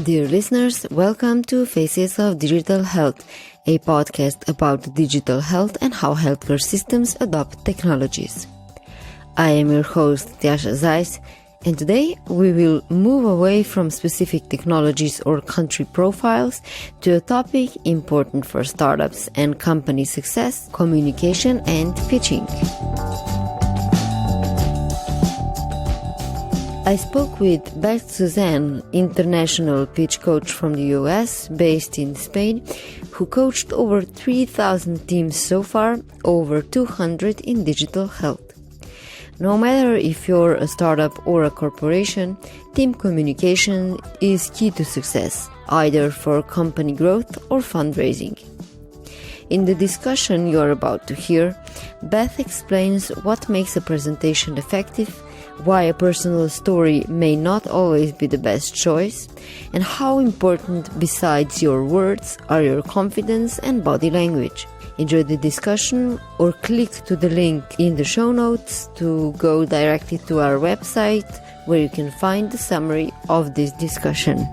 Dear listeners, welcome to Faces of Digital Health, a podcast about digital health and how healthcare systems adopt technologies. I am your host, Tjaša Zajc, and today we will move away from specific technologies or country profiles to a topic important for startups and company success, communication and pitching. I spoke with Beth Susanne, international pitch coach from the US, based in Spain, who coached over 3,000 teams so far, over 200 in digital health. No matter if you're a startup or a corporation, team communication is key to success, either for company growth or fundraising. In the discussion you're about to hear, Beth explains what makes a presentation effective, why a personal story may not always be the best choice, and how important besides your words are your confidence and body language. Enjoy the discussion or click to the link in the show notes to go directly to our website where you can find the summary of this discussion.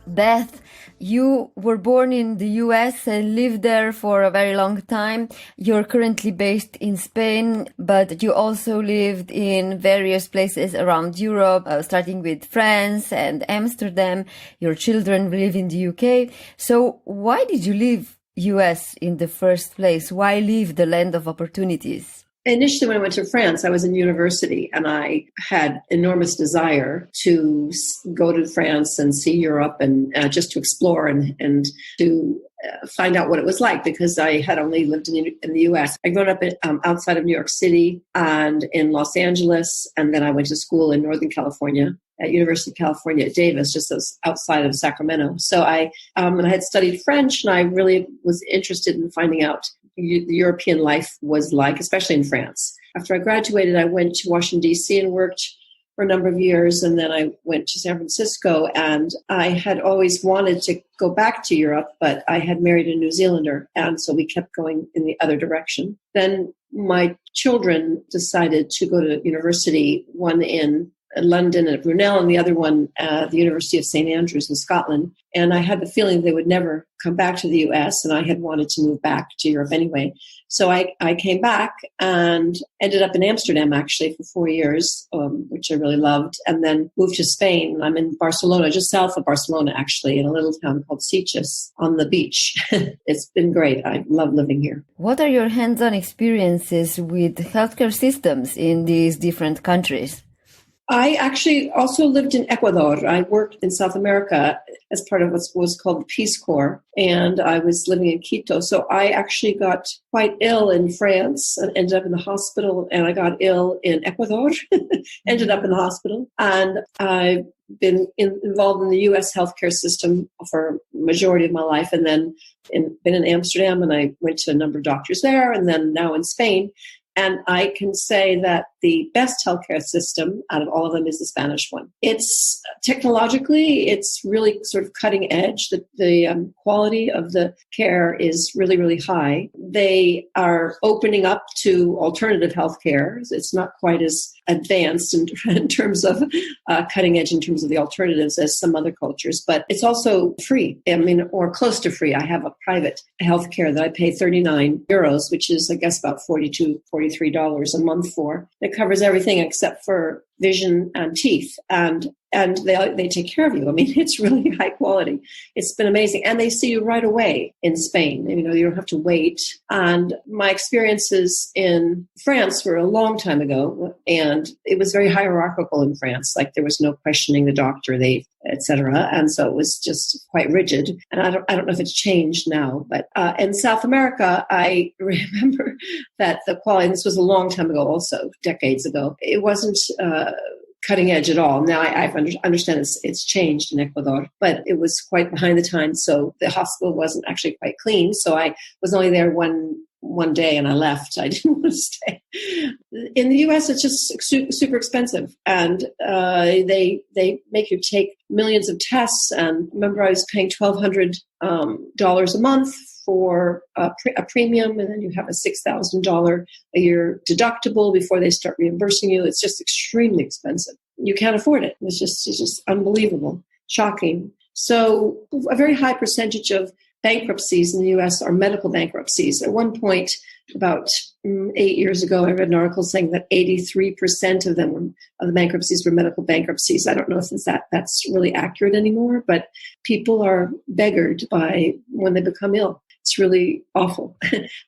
Beth, you were born in the US and lived there for a very long time. You're currently based in Spain, but you also lived in various places around Europe, starting with France and Amsterdam. Your children live in the UK. So why did you leave US in the first place? Why leave the land of opportunities? Initially, when I went to France, I was in university and I had enormous desire to go to France and see Europe and just to explore and to find out what it was like because I had only lived in the US. I grew up outside of New York City and in Los Angeles, and then I went to school in Northern California at University of California at Davis, just outside of Sacramento. So I had studied French, and I really was interested in finding out the European life was like, especially in France. After I graduated, I went to Washington, D.C. and worked for a number of years. And then I went to San Francisco, and I had always wanted to go back to Europe, but I had married a New Zealander. And so we kept going in the other direction. Then my children decided to go to university, one in London at Brunel and the other one at the University of St. Andrews in Scotland. And I had the feeling they would never come back to the US, and I had wanted to move back to Europe anyway. So I came back and ended up in Amsterdam actually for 4 years, which I really loved, and then moved to Spain. I'm in Barcelona, just south of Barcelona actually, in a little town called Sitges on the beach. It's been great. I love living here. What are your hands-on experiences with healthcare systems in these different countries? I actually also lived in Ecuador. I worked in South America as part of what was called the Peace Corps, and I was living in Quito. So I actually got quite ill in France and ended up in the hospital, and I got ill in Ecuador, ended up in the hospital. And I've been involved in the U.S. healthcare system for the majority of my life, and then been in Amsterdam, and I went to a number of doctors there, and then now in Spain. And I can say that the best healthcare system out of all of them is the Spanish one. It's technologically, it's really sort of cutting edge. The quality of the care is really, really high. They are opening up to alternative healthcare. It's not quite as advanced in terms of cutting edge in terms of the alternatives as some other cultures, but it's also free. I mean, or close to free. I have a private healthcare that I pay 39 euros, which is, I guess, about $43 a month for. It covers everything except for vision and teeth, and they take care of you. I mean, it's really high quality. It's been amazing, and they see you right away in Spain. You know, you don't have to wait. And my experiences in France were a long time ago, and it was very hierarchical in France. Like there was no questioning the doctor, etc. And so it was just quite rigid. And I don't know if it's changed now, but in South America, I remember that the quality. And this was a long time ago, also decades ago. It wasn't cutting edge at all. Now I understand it's changed in Ecuador, but it was quite behind the times. So the hospital wasn't actually quite clean. So I was only there one one day and I left. I didn't want to stay. In the U.S., it's just super expensive, and they make you take millions of tests. And remember, I was paying $1,200 a month for a premium, and then you have a $6,000 a year deductible before they start reimbursing you. It's just extremely expensive. You can't afford it. It's just unbelievable, shocking. So a very high percentage of bankruptcies in the U.S. are medical bankruptcies. At one point, about 8 years ago, I read an article saying that 83% of the bankruptcies were medical bankruptcies. I don't know if that's really accurate anymore, but people are beggared by when they become ill. It's really awful.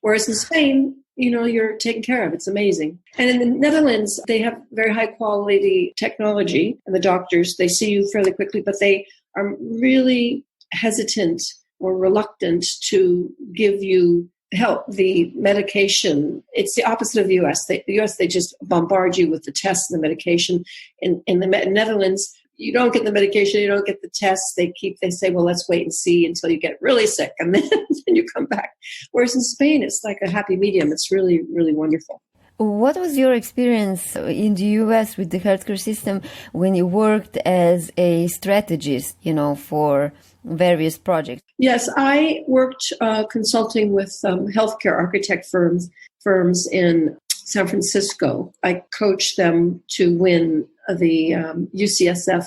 Whereas in Spain, you're taken care of. It's amazing. And in the Netherlands, they have very high quality technology, and the doctors, they see you fairly quickly, but they are really hesitant or reluctant to give you help. The medication, it's the opposite of the U.S. The U.S., they just bombard you with the tests and the medication. In the Netherlands, you don't get the medication, you don't get the tests. They say, well, let's wait and see until you get really sick, and then you come back. Whereas in Spain, it's like a happy medium. It's really, really wonderful. What was your experience in the U.S. with the healthcare system when you worked as a strategist, for various projects? Yes, I worked consulting with healthcare architect firms in San Francisco. I coached them to win the UCSF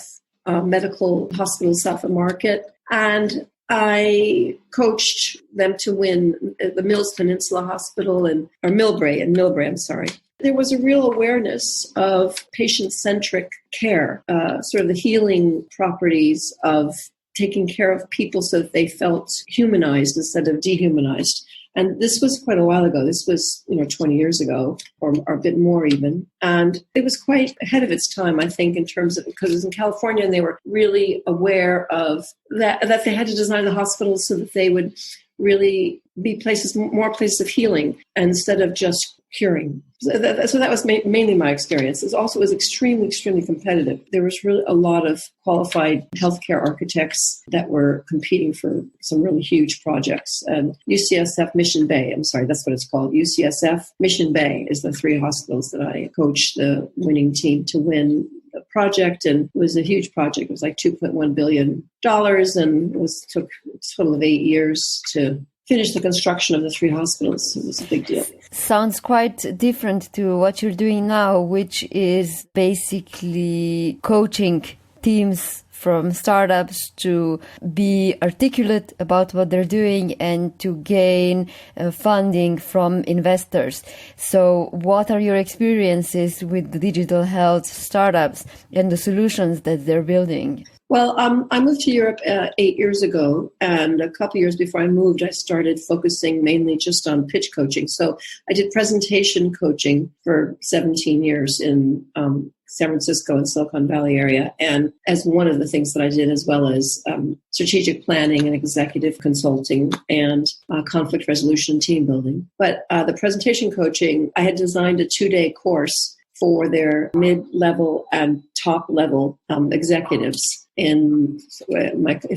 Medical Hospital South Market, and I coached them to win the Mills Peninsula Hospital or Millbrae, I'm sorry. There was a real awareness of patient-centric care, sort of the healing properties of taking care of people so that they felt humanized instead of dehumanized. And this was quite a while ago. This was, 20 years ago or a bit more even. And it was quite ahead of its time, I think, in terms of, because it was in California and they were really aware of that they had to design the hospitals so that they would really be more places of healing instead of just curing. So that was mainly my experience. It also was extremely, extremely competitive. There was really a lot of qualified healthcare architects that were competing for some really huge projects. And UCSF Mission Bay, that's what it's called. UCSF Mission Bay is the 3 hospitals that I coached the winning team to win the project. And it was a huge project. It was like $2.1 billion, and it took a total of 8 years to finish the construction of the 3 hospitals. It was a big deal. Sounds quite different to what you're doing now, which is basically coaching teams from startups to be articulate about what they're doing and to gain funding from investors. So what are your experiences with the digital health startups and the solutions that they're building? Well, I moved to Europe 8 years ago, and a couple years before I moved, I started focusing mainly just on pitch coaching. So I did presentation coaching for 17 years in San Francisco and Silicon Valley area, and as one of the things that I did, as well as strategic planning and executive consulting and conflict resolution team building. But the presentation coaching, I had designed a 2-day course for their mid-level and top-level executives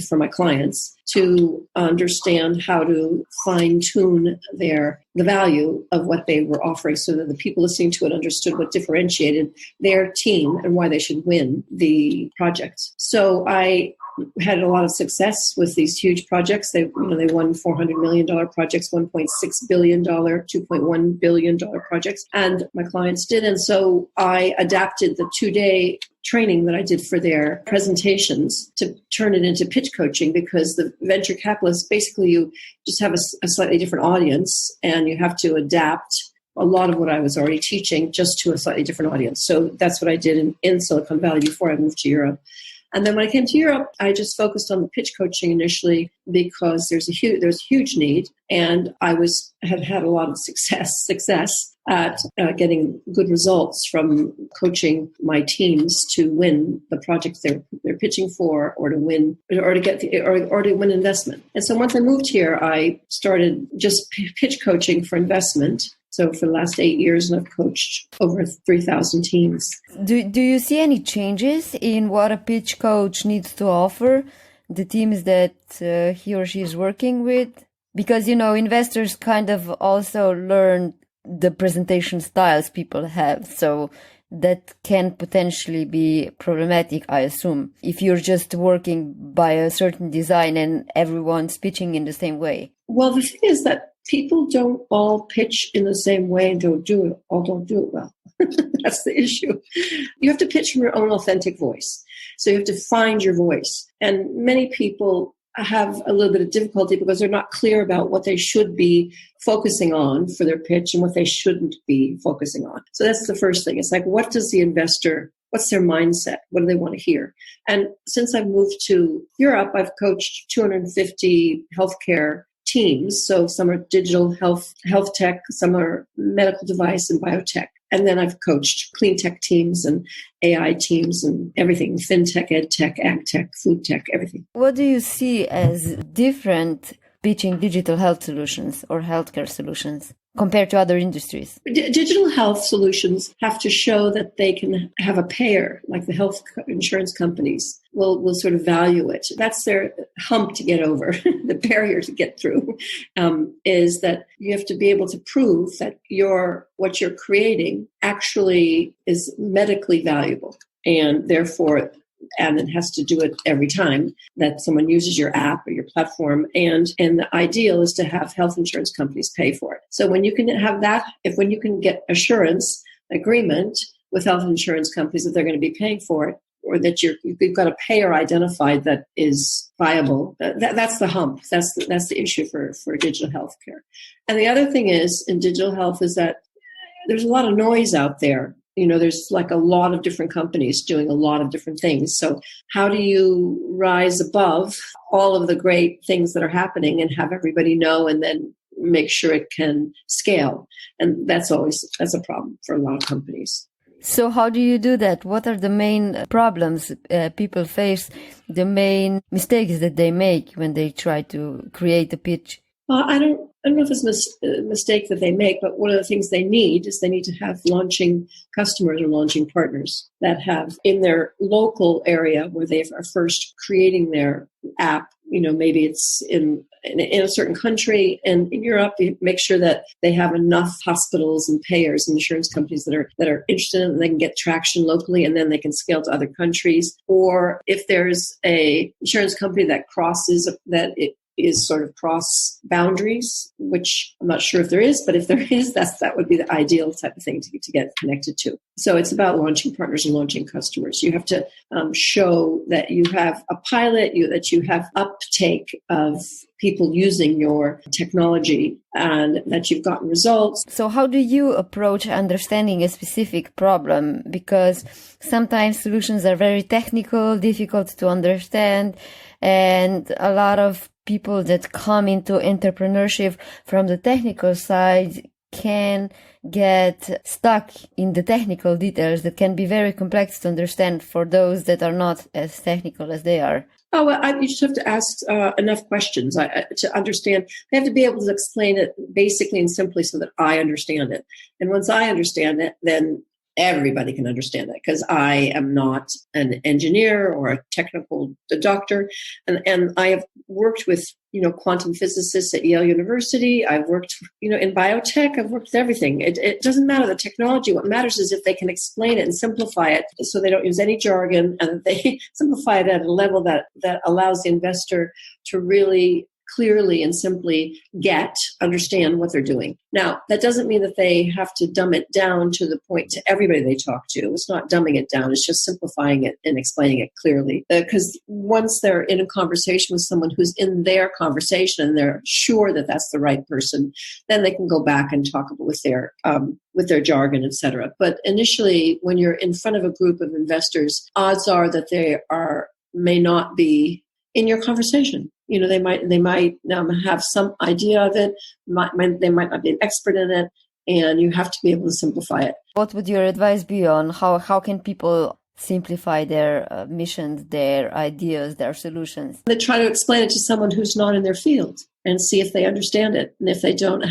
for my clients to understand how to fine-tune the value of what they were offering so that the people listening to it understood what differentiated their team and why they should win the project. So I had a lot of success with these huge projects. They won $400 million projects, $1.6 billion, $2.1 billion projects, and my clients did. And so I adapted the 2-day training that I did for their presentations to turn it into pitch coaching, because the venture capitalists, basically you just have a slightly different audience and you have to adapt a lot of what I was already teaching just to a slightly different audience. So that's what I did in Silicon Valley before I moved to Europe. And then when I came to Europe, I just focused on the pitch coaching initially because there's a huge need, and I had a lot of success at getting good results from coaching my teams to win the projects they're pitching for, or to win investment. And so once I moved here, I started just pitch coaching for investment. So for the last 8 years, and I've coached over 3,000 teams. Do you see any changes in what a pitch coach needs to offer the teams that he or she is working with? Because, investors kind of also learn the presentation styles people have. So that can potentially be problematic, I assume, if you're just working by a certain design and everyone's pitching in the same way. Well, the thing is that people don't all pitch in the same way and don't do it well. That's the issue. You have to pitch from your own authentic voice. So you have to find your voice. And many people have a little bit of difficulty because they're not clear about what they should be focusing on for their pitch and what they shouldn't be focusing on. So that's the first thing. It's like, what does the investor, what's their mindset? What do they want to hear? And since I've moved to Europe, I've coached 250 healthcare teams. So some are digital health tech, some are medical device and biotech. And then I've coached clean tech teams and AI teams and everything, fintech, ed tech, ag tech, food tech, everything. What do you see as different pitching digital health solutions or healthcare solutions compared to other industries? Digital health solutions have to show that they can have a payer, like the health insurance companies will sort of value it. That's their hump to get over, the barrier to get through, is that you have to be able to prove that what you're creating actually is medically valuable. And therefore, and it has to do it every time that someone uses your app or your platform. And the ideal is to have health insurance companies pay for it. So when you can have that, when you can get assurance agreement with health insurance companies that they're going to be paying for it, or that you've got a payer identified that is viable, that's the hump. That's the issue for digital healthcare. And the other thing is in digital health is that there's a lot of noise out there. There's like a lot of different companies doing a lot of different things. So how do you rise above all of the great things that are happening and have everybody know and then make sure it can scale? And that's a problem for a lot of companies. So how do you do that? What are the main problems people face, the main mistakes that they make when they try to create a pitch? Well, I don't know if it's a mistake that they make, but one of the things they need is they need to have launching customers or launching partners that have in their local area where they are first creating their app. Maybe it's in a certain country, and in Europe, you make sure that they have enough hospitals and payers and insurance companies that are interested in it, and they can get traction locally, and then they can scale to other countries. Or if there's a insurance company that it is sort of cross boundaries, which I'm not sure if there is, but if there is, that would be the ideal type of thing to get connected to. So it's about launching partners and launching customers. You have to show that you have a pilot, that you have uptake of people using your technology and that you've gotten results. So how do you approach understanding a specific problem? Because sometimes solutions are very technical, difficult to understand, and a lot of people that come into entrepreneurship from the technical side can get stuck in the technical details that can be very complex to understand for those that are not as technical as they are. Oh, well, you just have to ask enough questions to understand. They have to be able to explain it basically and simply so that I understand it. And once I understand it, then everybody can understand it, because I am not an engineer or a technical doctor. And I have worked with, quantum physicists at Yale University. I've worked, in biotech. I've worked with everything. It doesn't matter the technology. What matters is if they can explain it and simplify it so they don't use any jargon, and they simplify it at a level that allows the investor to really clearly and simply understand what they're doing. Now, that doesn't mean that they have to dumb it down to the point to everybody they talk to. It's not dumbing it down. It's just simplifying it and explaining it clearly. Because once they're in a conversation with someone who's in their conversation and they're sure that that's the right person, then they can go back and talk with their jargon, etc. But initially, when you're in front of a group of investors, odds are that they may not be in your conversation. They might have some idea of it. They might not be an expert in it, and you have to be able to simplify it. What would your advice be on how can people simplify their missions, their ideas, their solutions? They try to explain it to someone who's not in their field and see if they understand it. And if they don't,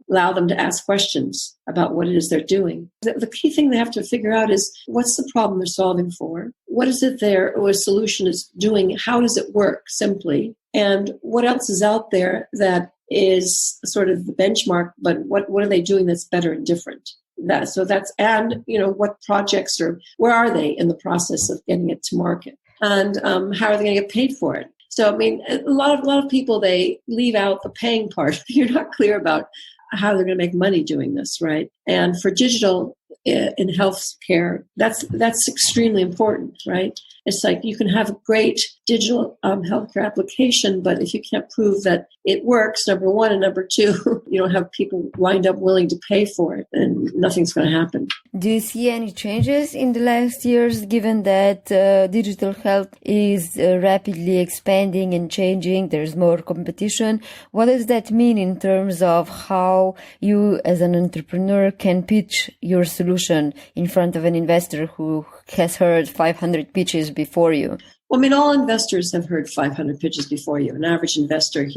allow them to ask questions about what it is they're doing. The key thing they have to figure out is what's the problem they're solving for? What is it their solution is doing? How does it work simply? And what else is out there that is sort of the benchmark, but what are they doing that's better and different? And what projects where are they in the process of getting it to market? And how are they going to get paid for it? So, I mean, a lot of people, they leave out the paying part. You're not clear about how they're going to make money doing this, right? And for digital in healthcare, that's extremely important, right? It's like you can have a great digital healthcare application, but if you can't prove that it works, number one, and number two, you don't have people lined up willing to pay for it, and nothing's going to happen. Do you see any changes in the last years, given that digital health is rapidly expanding and changing? There's more competition. What does that mean in terms of how you as an entrepreneur can pitch your solution in front of an investor who has heard 500 pitches before you? Well, I mean, all investors have heard 500 pitches before you. An average investor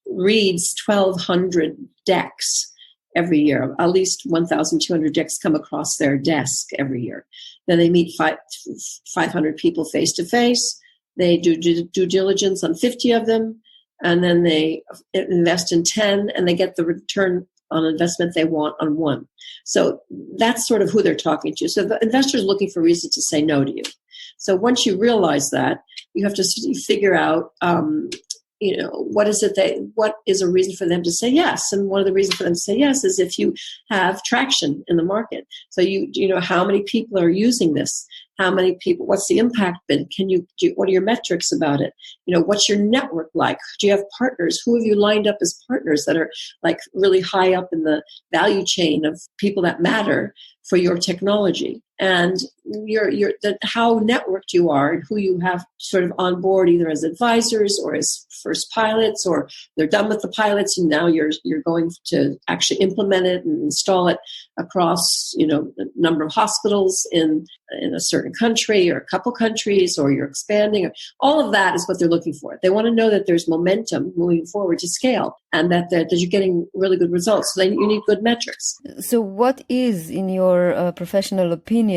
reads 1,200 decks every year. At least 1,200 decks come across their desk every year. Then they meet 500 people face to face. They do due diligence on 50 of them, and then they invest in 10, and they get the return on investment they want on one. So that's sort of who they're talking to. So the investor is looking for reasons to say no to you. So once you realize that, you have to figure out, what is a reason for them to say yes? And one of the reasons for them to say yes is if you have traction in the market. So how many people are using this? How many people, what's the impact been? What are your metrics about it? What's your network like? Do you have partners? Who have you lined up as partners that are like really high up in the value chain of people that matter for your technology? And how networked you are and who you have sort of on board either as advisors or as first pilots, or they're done with the pilots and now you're going to actually implement it and install it across a number of hospitals in a certain country or a couple countries, or you're expanding. All of that is what they're looking for. They want to know that there's momentum moving forward to scale and that you're getting really good results. So then you need good metrics. So what is, in your professional opinion,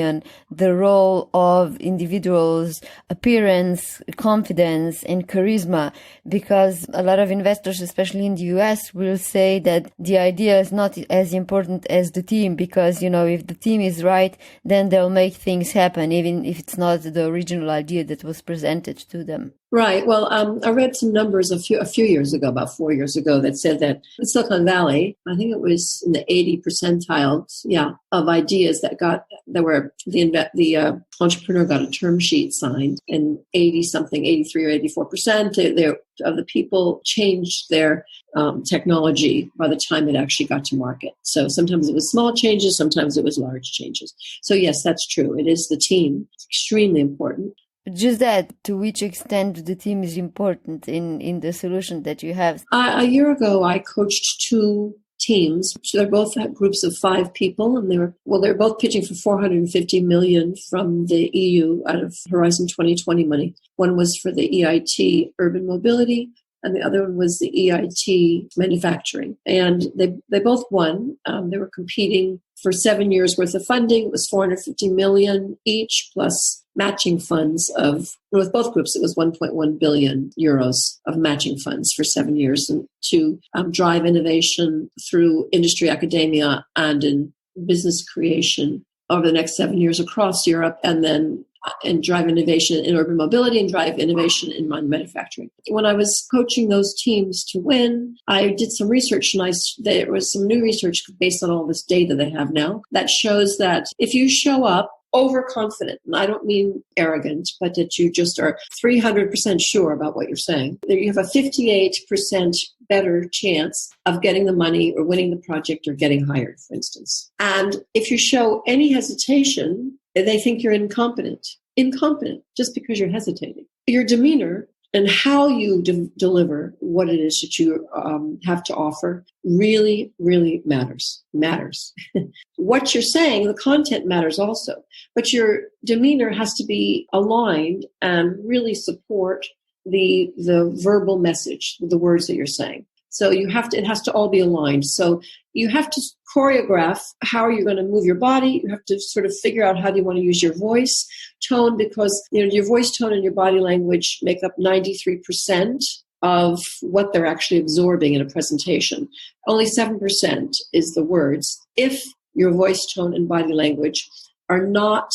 the role of individuals' appearance, confidence, and charisma? Because a lot of investors, especially in the US, will say that the idea is not as important as the team, because, if the team is right, then they'll make things happen, even if it's not the original idea that was presented to them. Right. Well, I read some numbers a few years ago, about 4 years ago, that said that in Silicon Valley, I think it was in the 80 percentile, of ideas the entrepreneur got a term sheet signed, and 83 or 84% of the people changed their technology by the time it actually got to market. So sometimes it was small changes, sometimes it was large changes. So yes, that's true. It is the team. It's extremely important. Just that, to which extent the team is important in the solution that you have? A year ago, I coached 2 teams. So they're both groups of 5 people, and they're both pitching for 450 million from the EU out of Horizon 2020 money. One was for the EIT urban mobility, and the other one was the EIT manufacturing. And they both won. They were competing for 7 years worth of funding. It was 450 million each, plus matching funds with both groups, it was 1.1 billion euros of matching funds for 7 years, and to drive innovation through industry, academia, and in business creation over the next 7 years across Europe, and drive innovation in urban mobility and drive innovation in manufacturing. When I was coaching those teams to win, I did some research, and there was some new research based on all this data they have now that shows that if you show up overconfident, and I don't mean arrogant, but that you just are 300% sure about what you're saying, you have a 58% better chance of getting the money or winning the project or getting hired, for instance. And if you show any hesitation, they think you're incompetent just because you're hesitating. Your demeanor and how you deliver what it is that you have to offer really, really matters. What you're saying, the content matters also, but your demeanor has to be aligned and really support the verbal message, the words that you're saying. So it has to all be aligned. So you have to choreograph how you're going to move your body. You have to sort of figure out how do you want to use your voice tone, because your voice tone and your body language make up 93% of what they're actually absorbing in a presentation. Only 7% is the words. If your voice tone and body language are not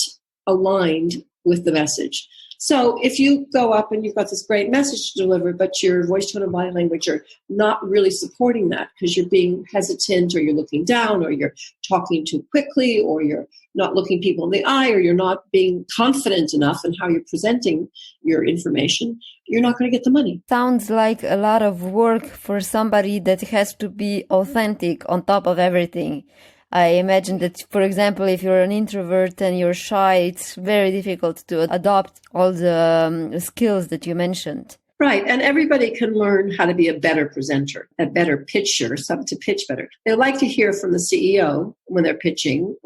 aligned with the message. So if you go up and you've got this great message to deliver, but your voice tone and body language are not really supporting that because you're being hesitant or you're looking down or you're talking too quickly or you're not looking people in the eye or you're not being confident enough in how you're presenting your information, you're not going to get the money. Sounds like a lot of work for somebody that has to be authentic on top of everything. I imagine that, for example, if you're an introvert and you're shy, it's very difficult to adopt all the skills that you mentioned. Right. And everybody can learn how to be a better presenter, a better pitcher, to pitch better. They like to hear from the CEO when they're pitching,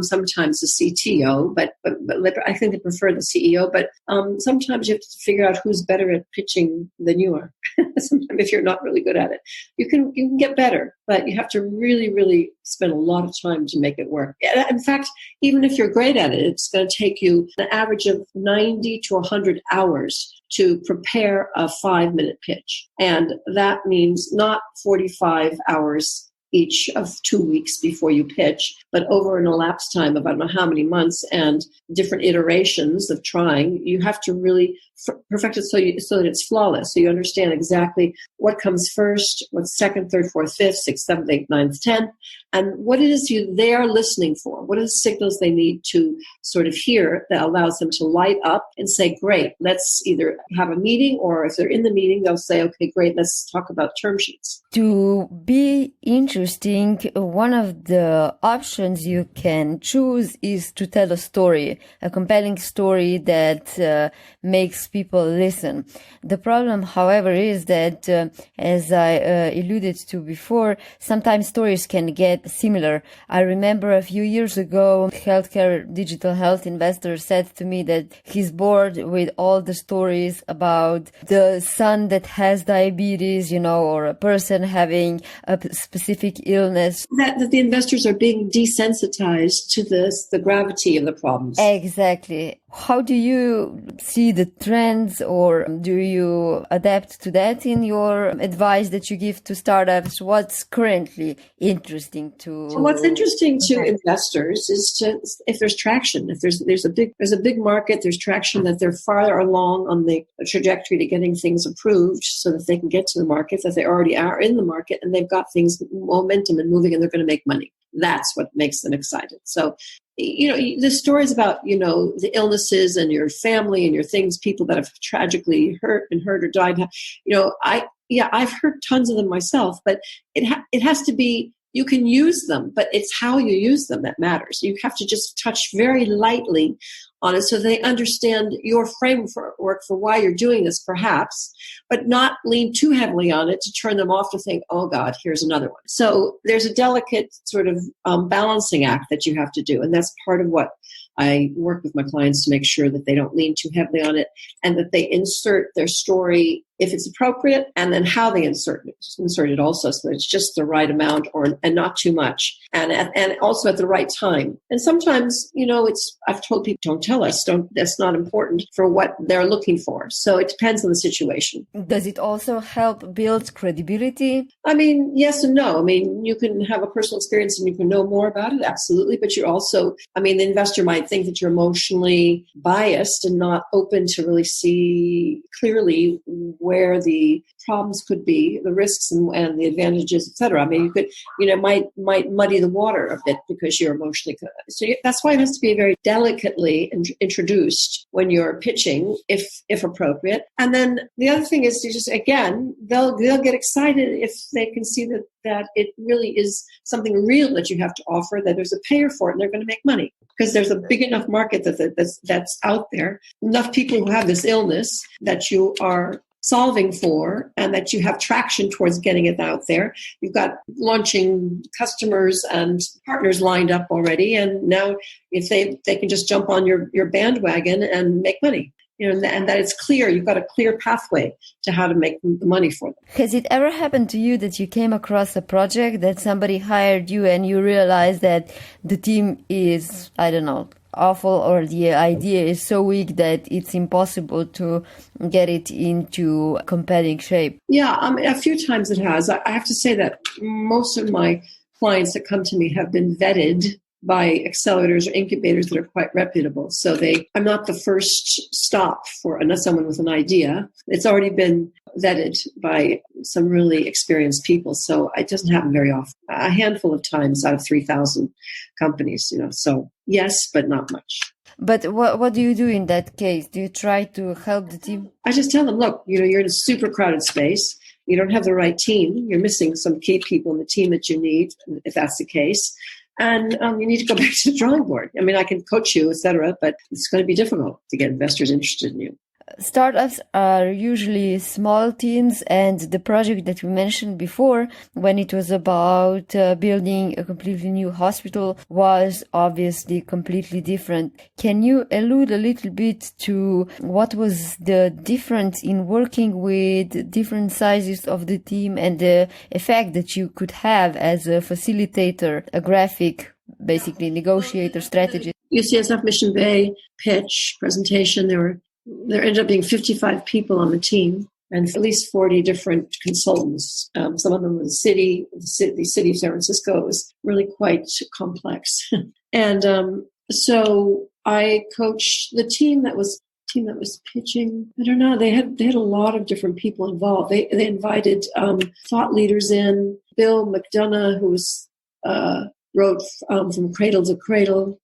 sometimes the CTO, but I think they prefer the CEO. But sometimes you have to figure out who's better at pitching than you are. Sometimes if you're not really good at it, you can get better, but you have to really, really spend a lot of time to make it work. In fact, even if you're great at it, it's going to take you an average of 90 to 100 hours to prepare a 5-minute pitch. And that means not 45 hours each of 2 weeks before you pitch, but over an elapsed time of I don't know how many months and different iterations of trying, you have to really perfect it so that it's flawless. So you understand exactly what comes first, what's second, third, fourth, fifth, sixth, seventh, eighth, ninth, 10th, and what it is they are listening for. What are the signals they need to sort of hear that allows them to light up and say, great, let's either have a meeting, or if they're in the meeting, they'll say, okay, great, let's talk about term sheets. To be interesting, one of the options you can choose is to tell a story, a compelling story that makes people listen. The problem, however, is that, as I alluded to before, sometimes stories can get similar. I remember a few years ago, healthcare digital health investor said to me that he's bored with all the stories about the son that has diabetes, or a person having a specific illness. That the investors are being desensitized to the gravity of the problems. Exactly. How do you see the trends, or do you adapt to that in your advice that you give to startups? What's currently interesting to? So what's interesting to investors is if there's traction, if there's a big market, there's traction, that they're farther along on the trajectory to getting things approved so that they can get to the market, that they already are in the market and they've got things momentum and moving and they're going to make money. That's what makes them excited. So, the stories about, the illnesses and your family and your things, people that have tragically hurt or died, I've heard tons of them myself, but it has to be, you can use them, but it's how you use them that matters. You have to just touch very lightly on it so they understand your framework for why you're doing this, perhaps, but not lean too heavily on it to turn them off to think, oh God, here's another one. So there's a delicate sort of balancing act that you have to do. And that's part of what I work with my clients to make sure that they don't lean too heavily on it and that they insert their story if it's appropriate, and then how they insert it also, so that it's just the right amount and not too much, and also at the right time. And sometimes, I've told people, don't tell us, that's not important for what they're looking for. So it depends on the situation. Does it also help build credibility? Yes and no. You can have a personal experience and you can know more about it, absolutely. But you're also, the investor might think that you're emotionally biased and not open to really see clearly where the problems could be, the risks and the advantages, et cetera. You could, might muddy the water a bit because you're emotionally. So that's why it has to be very delicately introduced when you're pitching, if appropriate. And then the other thing is to just, again, they'll get excited if they can see that it really is something real that you have to offer, that there's a payer for it and they're going to make money. Because there's a big enough market that's out there, enough people who have this illness that you are solving for, and that you have traction towards getting it out there. You've got launching customers and partners lined up already, and now if they can just jump on your bandwagon and make money. And that it's clear, you've got a clear pathway to how to make the money for them. Has it ever happened to you that you came across a project that somebody hired you and you realized that the team is, awful or the idea is so weak that it's impossible to get it into compelling shape? Yeah, a few times it has. I have to say that most of my clients that come to me have been vetted by accelerators or incubators that are quite reputable. So I'm not the first stop for someone with an idea. It's already been vetted by some really experienced people. So it doesn't happen very often. A handful of times out of 3,000 companies, So yes, but not much. But what do you do in that case? Do you try to help the team? I just tell them, look, you're in a super crowded space. You don't have the right team. You're missing some key people in the team that you need, if that's the case. And you need to go back to the drawing board. I mean, I can coach you, etc., but it's going to be difficult to get investors interested in you. Startups are usually small teams, and the project that we mentioned before, when it was about building a completely new hospital, was obviously completely different. Can you allude a little bit to what was the difference in working with different sizes of the team and the effect that you could have as a facilitator, a graphic, basically negotiator, strategist? UCSF Mission Bay pitch presentation, there ended up being 55 people on the team and at least 40 different consultants. Some of them were the city of San Francisco. It was really quite complex. And so I coached the team that was pitching. I don't know. They had a lot of different people involved. They invited thought leaders in. Bill McDonough, who wrote From Cradle to Cradle.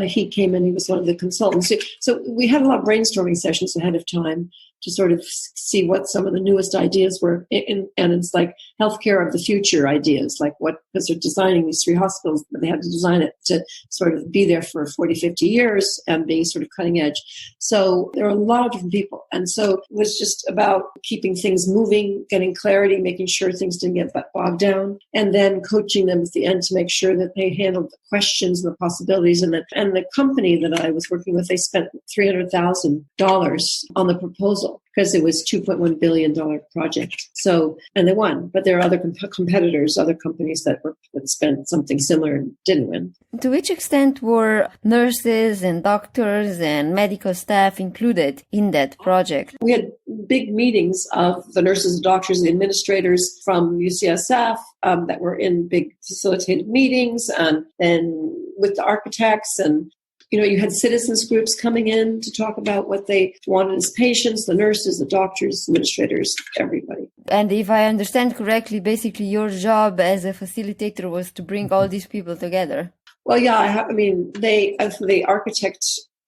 He came in, he was one of the consultants. So we had a lot of brainstorming sessions ahead of time to sort of see what some of the newest ideas were. And it's like healthcare of the future ideas, because they're designing these 3 hospitals, but they had to design it to sort of be there for 40, 50 years and be sort of cutting edge. So there are a lot of different people. And so it was just about keeping things moving, getting clarity, making sure things didn't get bogged down, and then coaching them at the end to make sure that they handled the questions and the possibilities. And the company that I was working with, they spent $300,000 on the proposal because it was $2.1 billion project. So, and they won, but there are other competitors, other companies that spent something similar and didn't win. To which extent were nurses and doctors and medical staff included in that project? We had big meetings of the nurses, the doctors, the administrators from UCSF that were in big facilitated meetings, and then with the architects, and you had citizens groups coming in to talk about what they wanted as patients, the nurses, the doctors, administrators, everybody. And if I understand correctly, basically your job as a facilitator was to bring all these people together. Well, yeah, the architect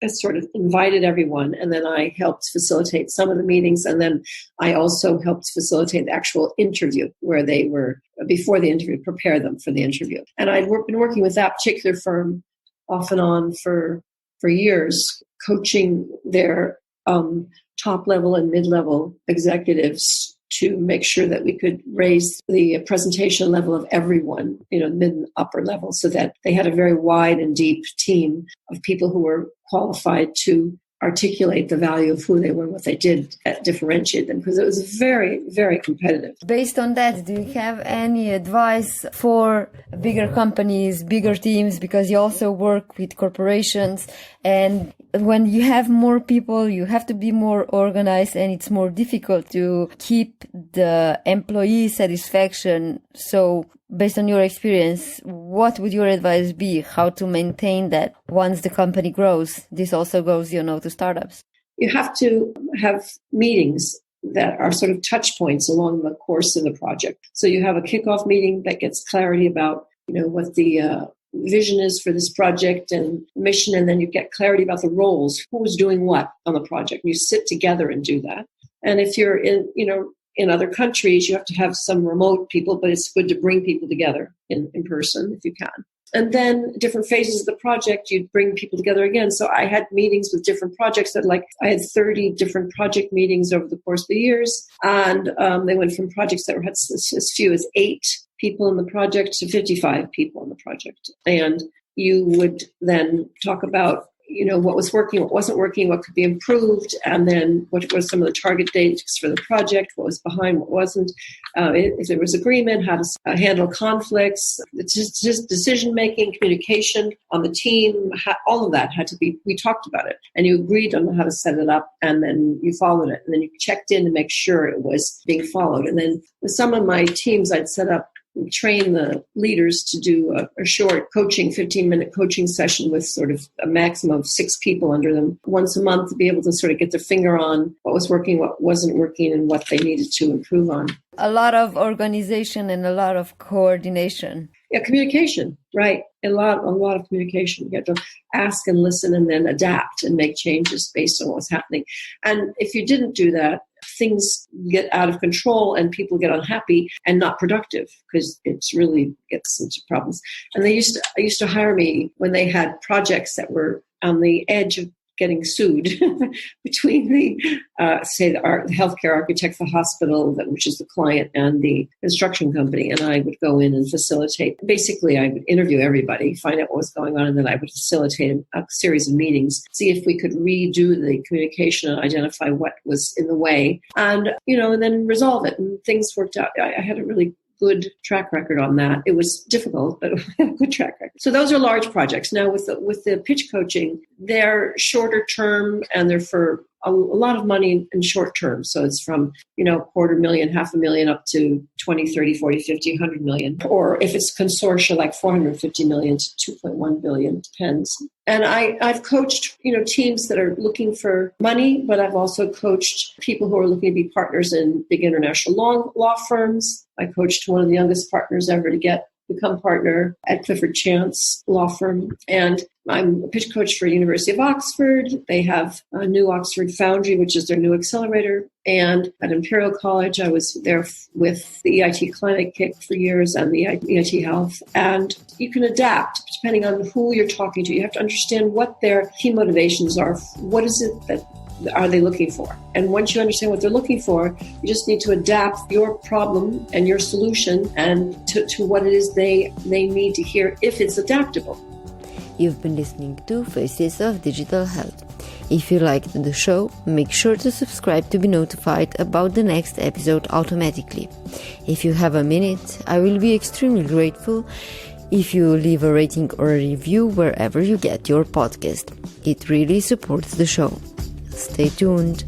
sort of invited everyone, and then I helped facilitate some of the meetings, and then I also helped facilitate the actual interview where they were, before the interview, prepare them for the interview. And I'd been working with that particular firm off and on for years, coaching their top level and mid-level executives to make sure that we could raise the presentation level of everyone, mid and upper level, so that they had a very wide and deep team of people who were qualified to articulate the value of who they were and what they did that differentiated them, because it was very, very competitive. Based on that, do you have any advice for bigger companies, bigger teams, because you also work with corporations, and when you have more people, you have to be more organized, and it's more difficult to keep the employee satisfaction. So based on your experience, what would your advice be? How to maintain that once the company grows? This also goes, to startups. You have to have meetings that are sort of touch points along the course of the project. So you have a kickoff meeting that gets clarity about, what the vision is for this project and mission, and then you get clarity about the roles, who's doing what on the project. You sit together and do that. And if you're in other countries, you have to have some remote people, but it's good to bring people together in person if you can. And then different phases of the project, you'd bring people together again. So I had meetings with different projects I had 30 different project meetings over the course of the years. And they went from projects that had as few as 8 people in the project to 55 people in the project. And you would then talk about, what was working, what wasn't working, what could be improved, and then what were some of the target dates for the project, what was behind, what wasn't, if there was agreement, how to handle conflicts, just decision-making, communication on the team, all of that had to be, we talked about it, and you agreed on how to set it up, and then you followed it, and then you checked in to make sure it was being followed. And then with some of my teams, I'd set up, train the leaders to do a short coaching, 15-minute coaching session with sort of a maximum of 6 people under them once a month to be able to sort of get their finger on what was working, what wasn't working, and what they needed to improve on. A lot of organization and a lot of coordination. Yeah, communication, right. A lot of communication. You have to ask and listen and then adapt and make changes based on what's happening. And if you didn't do that, things get out of control and people get unhappy and not productive because it's really gets into problems. And they used to hire me when they had projects that were on the edge of getting sued between the healthcare architect, the hospital, which is the client, and the construction company. And I would go in and facilitate. Basically, I would interview everybody, find out what was going on, and then I would facilitate a series of meetings, see if we could redo the communication and identify what was in the way, and then resolve it. And things worked out. I had a really good track record on that. It was difficult, but a good track record. So those are large projects. Now with the pitch coaching, they're shorter term and they're for a lot of money in short term. So it's from, $250,000, $500,000 up to 20, 30, 40, 50, 100 million. Or if it's consortia, like 450 million to 2.1 billion, depends. And I've coached, teams that are looking for money, but I've also coached people who are looking to be partners in big international law firms. I coached one of the youngest partners ever to become partner at Clifford Chance law firm. And I'm a pitch coach for University of Oxford. They have a new Oxford Foundry, which is their new accelerator. And at Imperial College, I was there with the EIT Climate Kick for years and the EIT Health. And you can adapt depending on who you're talking to. You have to understand what their key motivations are. What is it that are they looking for? And once you understand what they're looking for, you just need to adapt your problem and your solution and to what it is they need to hear if it's adaptable. You've been listening to Faces of Digital Health. If you liked the show, make sure to subscribe to be notified about the next episode automatically. If you have a minute, I will be extremely grateful if you leave a rating or a review wherever you get your podcast. It really supports the show. Stay tuned.